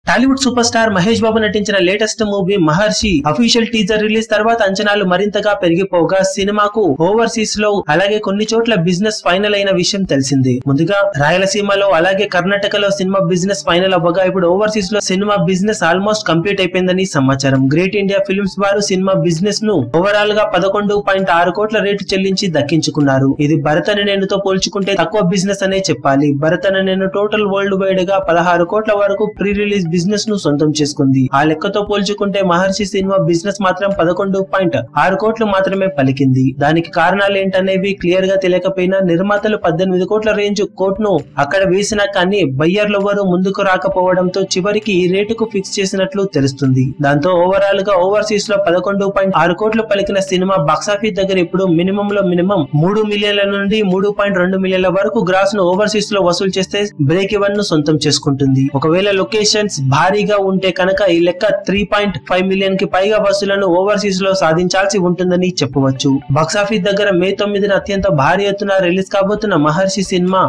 Tollywood super star Mahesh Babu నటించిన latest movie మహర్షి official teaser release తర్వాత అంచనాలు మరింతగా పెరిగిపోగా సినిమాకు ఓవర్సీస్ లో అలాగే కొన్ని చోట్ల బిజినెస్ ఫైనల్ అయిన విషయం తెలిసింది. ముందుగా రాయలసీమలో అలాగే కర్ణాటకలో సినిమా బిజినెస్ ఫైనల్ అవ్వగా ఇప్పుడు ఓవర్సీస్ లో సినిమా బిజినెస్ ఆల్మోస్ట్ కంప్లీట్ అయిపోయిందని సమాచారం. గ్రేట్ ఇండియా ఫిల్మ్స్ వారు సినిమా బిజినెస్ ను ఓవరాల్ గా 11.6 కోట్ల రేటు చెల్లించి దక్కించుకున్నారు. ఇది భరత్ అనే నేనుతో పోల్చుకుంటే తక్కువ బిజినెస్ అనే చెప్పాలి. భరత్ అనే నేను టోటల్ వరల్డ్ వైడ్ గా 16 కోట్ల వరకు ప్రీ రిలీజ్ బిజినెస్ ను సొంతం చేసుకుంది. ఆ లెక్కతో పోల్చుకుంటే మహర్షి సినిమా బిజినెస్ మాత్రం 11.6 కోట్లు మాత్రమే పలికింది. దానికి కారణాలు ఏంటనేవి క్లియర్ గా తెలియకపోయినా నిర్మాతలు 18 కోట్ల రేంజ్ కోట్ను అక్కడ వేసినా కానీ బయ్యర్లు ఎవరు ముందుకు రాకపోవడంతో చివరికి ఈ రేటుకు ఫిక్స్ చేసినట్లు తెలుస్తుంది. దాంతో ఓవరాల్ గా ఓవర్సీస్ లో 11.6 కోట్లు పలికిన సినిమా బాక్సాఫీస్ దగ్గర ఇప్పుడు మినిమం లో మినిమం 3 మిలియన్ల నుండి 3.2 మిలియన్ల వరకు గ్రాస్ ను ఓవర్సీస్ లో వసూలు చేస్తే బ్రేక్ ఈవెన్ ను సొంతం చేసుకుంటుంది. ఒకవేళ లొకేషన్స్ భారీగా ఉంటే కనుక ఈ లెక్క 3.5 మిలియన్ కి పైగా వసూలను ఓవర్సీస్ లో సాధించాల్సి ఉంటుందని చెప్పవచ్చు. బాక్సాఫీస్ దగ్గర మే 9న అత్యంత భారీ ఎత్తున రిలీజ్ కాబోతున్న మహర్షి సినిమా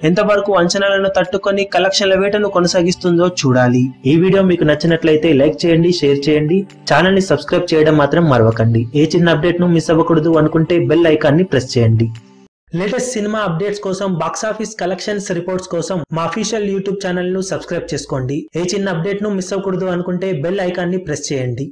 ఎంతవరకు అంచనాలను తట్టుకొని కలెక్షన్ల వేటను కొనసాగిస్తుందో చూడాలి. ఈ వీడియో మీకు నచ్చినట్లయితే లైక్ చేయండి, షేర్ చేయండి, ఛానల్ ని సబ్స్క్రైబ్ చేయడం మాత్రం మరవకండి. ఏ చిన్న అప్డేట్ ను మిస్ అవ్వకూడదు అనుకుంటే బెల్ ఐకాన్ ని ప్రెస్ చేయండి. లేటెస్ట్ సినిమా అప్డేట్స్ కోసం బాక్సాఫీస్ కలెక్షన్స్ రిపోర్ట్స్ కోసం మా అఫీషియల్ యూట్యూబ్ ఛానల్ ను సబ్స్క్రైబ్ చేసుకోండి. ఏ చిన్న అప్డేట్ ను మిస్ అవ్వకూడదు అనుకుంటే బెల్ ఐకాన్ ని ప్రెస్ చేయండి.